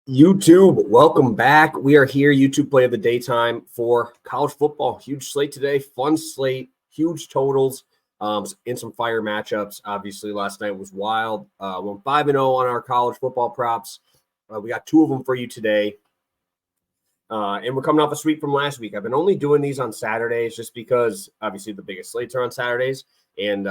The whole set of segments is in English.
YouTube, welcome back. We are here, YouTube play of the daytime for college football. Huge slate today, fun slate, huge totals, and some fire matchups. Obviously, last night was wild. Went 5-0 on our college football props. We got two of them for you today. And we're coming off a sweep from last week. I've been only doing these on Saturdays just because, obviously, the biggest slates are on Saturdays. And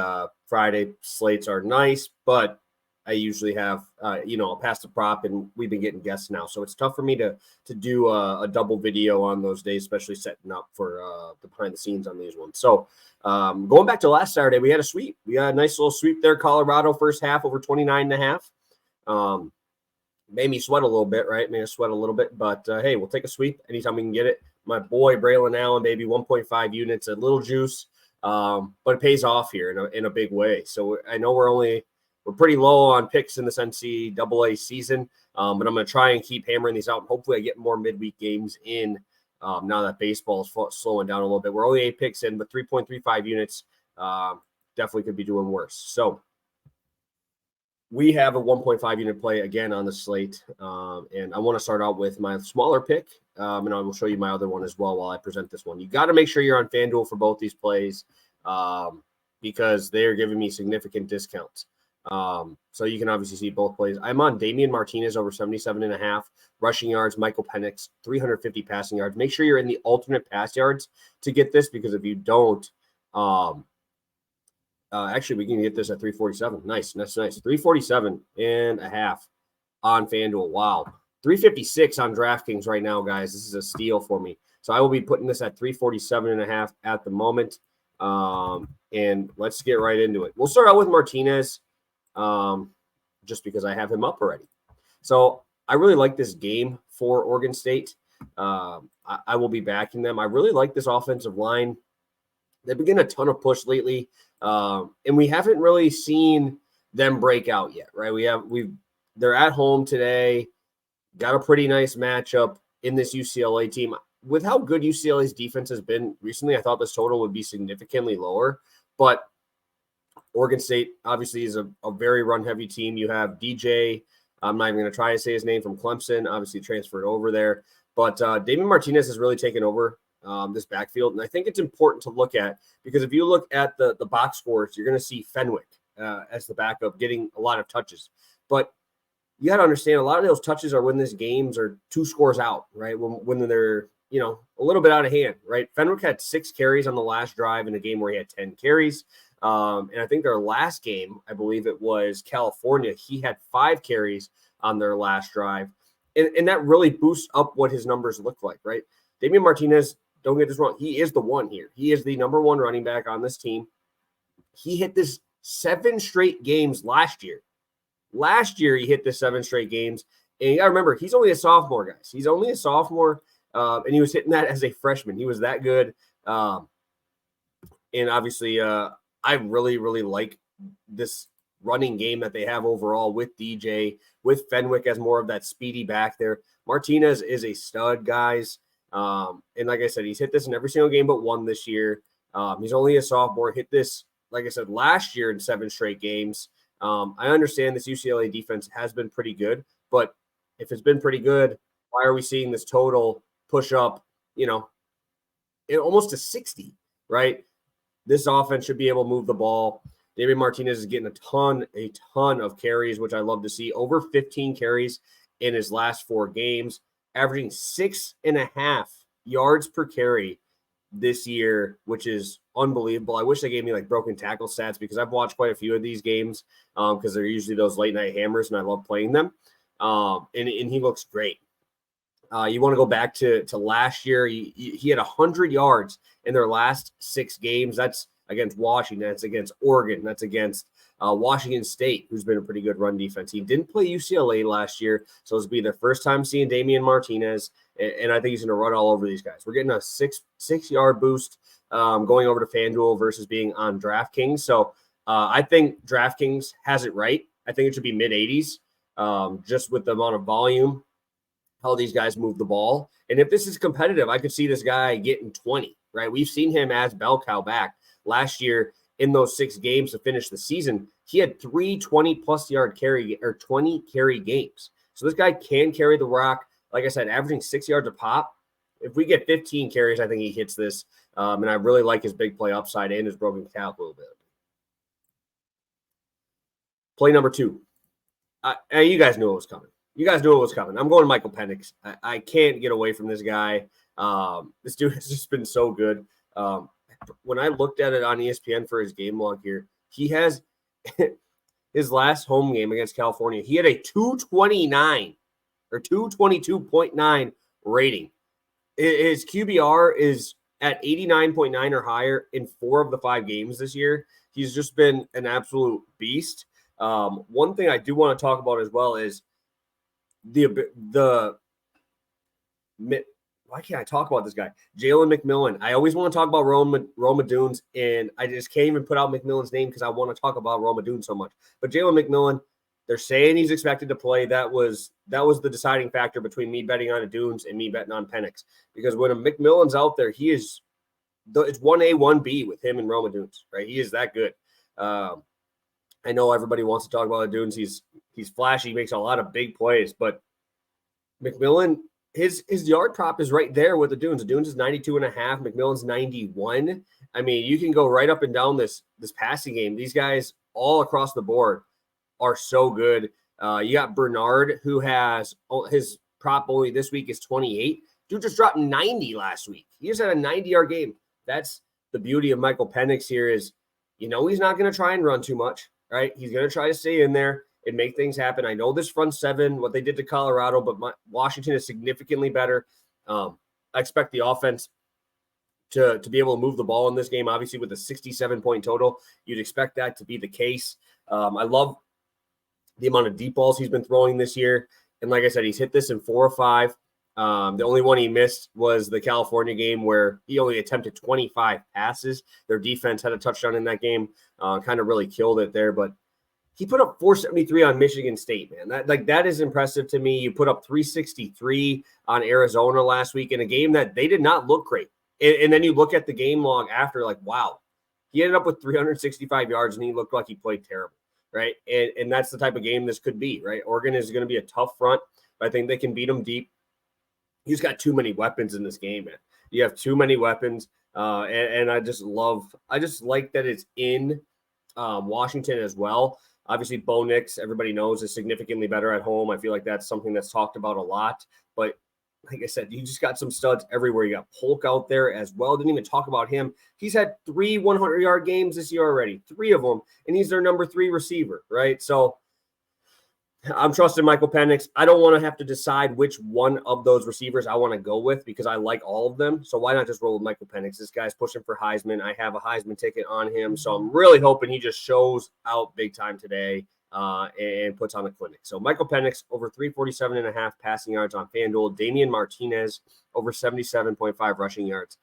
Friday slates are nice, but I usually have, I'll pass the prop, and we've been getting guests now. So it's tough for me to do a double video on those days, especially setting up for the behind the scenes on these ones. So going back to last Saturday, we had a sweep. We had a nice little sweep there. Colorado first half over 29.5. Made me sweat a little bit, right? Made us sweat a little bit. But, hey, we'll take a sweep anytime we can get it. My boy, Braylon Allen, baby, 1.5 units, a little juice. But it pays off here in a big way. So I know we're pretty low on picks in this NCAA season, but I'm going to try and keep hammering these out. And hopefully I get more midweek games in now that baseball is slowing down a little bit. We're only 8 picks in, but 3.35 units definitely could be doing worse. So we have a 1.5 unit play again on the slate, and I want to start out with my smaller pick, and I will show you my other one as well while I present this one. You got to make sure you're on FanDuel for both these plays because they are giving me significant discounts. So you can obviously see both plays. I'm on Damian Martinez over 77.5 rushing yards, Michael Penix 350 passing yards. Make sure you're in the alternate pass yards to get this, because if you don't, actually we can get this at 347. Nice. That's nice. 347.5 on FanDuel. Wow. 356 on DraftKings right now, guys. This is a steal for me. So I will be putting this at 347.5 at the moment. And let's get right into it. We'll start out with Martinez. Just because I have him up already. So I really like this game for Oregon State. I will be backing them. I really like this offensive line. They've been getting a ton of push lately, and we haven't really seen them break out yet, right? They're at home today, got a pretty nice matchup in this UCLA team. With how good UCLA's defense has been recently, I thought this total would be significantly lower, but Oregon State obviously is a very run-heavy team. You have DJ. I'm not even going to try to say his name, from Clemson, obviously transferred over there. But Damian Martinez has really taken over this backfield, and I think it's important to look at, because if you look at the box scores, you're going to see Fenwick as the backup getting a lot of touches. But you got to understand, a lot of those touches are when these games are 2 scores out, right? When they're a little bit out of hand, right? Fenwick had 6 carries on the last drive in a game where he had 10 carries. And I think their last game, I believe it was California, he had 5 carries on their last drive. And that really boosts up what his numbers look like, right? Damian Martinez, don't get this wrong, he is the one here. He is the number 1 running back on this team. He hit this 7 straight games last year. Last year, he hit this 7 straight games. And you got to remember, he's only a sophomore, guys. He's only a sophomore, and he was hitting that as a freshman. He was that good. And obviously, I really, really like this running game that they have overall with DJ, with Fenwick as more of that speedy back there. Martinez is a stud, guys. And like I said, he's hit this in every single game but one this year. He's only a sophomore. Hit this, like I said, last year in 7 straight games. I understand this UCLA defense has been pretty good, but if it's been pretty good, why are we seeing this total push up, almost to 60, right? This offense should be able to move the ball. Damian Martinez is getting a ton of carries, which I love to see. Over 15 carries in his last 4 games, averaging 6.5 yards per carry this year, which is unbelievable. I wish they gave me like broken tackle stats, because I've watched quite a few of these games because they're usually those late night hammers, and I love playing them. And he looks great. You want to go back to last year. He had 100 yards in their last 6 games. That's against Washington. That's against Oregon. That's against Washington State, who's been a pretty good run defense. He didn't play UCLA last year, so this will be their first time seeing Damian Martinez, and I think he's going to run all over these guys. We're getting a 6-yard boost going over to FanDuel versus being on DraftKings. So I think DraftKings has it right. I think it should be mid-80s just with the amount of volume, how these guys move the ball. And if this is competitive, I could see this guy getting 20, right? We've seen him as bell cow back. Last year in those 6 games to finish the season, he had 3 20-plus yard carry or 20 carry games. So this guy can carry the rock. Like I said, averaging 6 yards a pop. If we get 15 carries, I think he hits this. And I really like his big play upside and his broken tackle a little bit. Play number 2. You guys knew it was coming. I'm going Michael Penix. I can't get away from this guy. This dude has just been so good. When I looked at it on ESPN for his game log here, he has his last home game against California. He had a 229 or 222.9 rating. His QBR is at 89.9 or higher in 4 of the 5 games this year. He's just been an absolute beast. One thing I do want to talk about as well is why can't I talk about this guy? Jalen McMillan. I always want to talk about Roma Dunes, and I just can't even put out McMillan's name because I want to talk about Roma Dunes so much. But Jalen McMillan, they're saying he's expected to play. That was the deciding factor between me betting on a Dunes and me betting on Penix. Because when a McMillan's out there, it's 1A, 1B with him and Roma Dunes, right? He is that good. I know everybody wants to talk about the Dunes. He's flashy, he makes a lot of big plays, but McMillan, his yard prop is right there with the Dunes. The Dunes is 92.5. McMillan's 91. I mean, you can go right up and down this passing game. These guys all across the board are so good. You got Bernard, who has his prop only this week is 28. Dude just dropped 90 last week. He just had a 90-yard game. That's the beauty of Michael Penix here is, he's not going to try and run too much, right? He's going to try to stay in there and make things happen. I know this front 7, what they did to Colorado, but Washington is significantly better. I expect the offense to be able to move the ball in this game. Obviously, with a 67-point total, you'd expect that to be the case. I love the amount of deep balls he's been throwing this year. And like I said, he's hit this in 4 or 5. The only one he missed was the California game where he only attempted 25 passes. Their defense had a touchdown in that game, kind of really killed it there. But he put up 473 on Michigan State, man. That is impressive to me. You put up 363 on Arizona last week in a game that they did not look great. And then you look at the game log after, like, wow, he ended up with 365 yards and he looked like he played terrible, right? And that's the type of game this could be, right? Oregon is going to be a tough front, but I think they can beat them deep. He's got too many weapons in this game, man. You have too many weapons, and I just like that it's in Washington as well. Obviously, Bo Nix, everybody knows, is significantly better at home. I feel like that's something that's talked about a lot. But like I said, you just got some studs everywhere. You got Polk out there as well. Didn't even talk about him. He's had 3 100-yard games this year already, 3 of them, and he's their number 3 receiver, right? So I'm trusting Michael Penix. I don't want to have to decide which one of those receivers I want to go with because I like all of them. So why not just roll with Michael Penix? This guy's pushing for Heisman. I have a Heisman ticket on him. So I'm really hoping he just shows out big time today and puts on a clinic. So Michael Penix over 347.5 passing yards on FanDuel. Damian Martinez over 77.5 rushing yards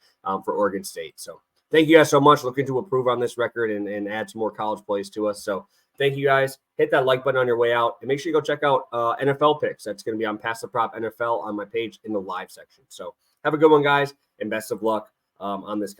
for Oregon State. So thank you guys so much. Looking to improve on this record and add some more college plays to us. So thank you guys. Hit that like button on your way out. And make sure you go check out NFL picks. That's going to be on Pass the Prop NFL on my page in the live section. So have a good one, guys, and best of luck on this.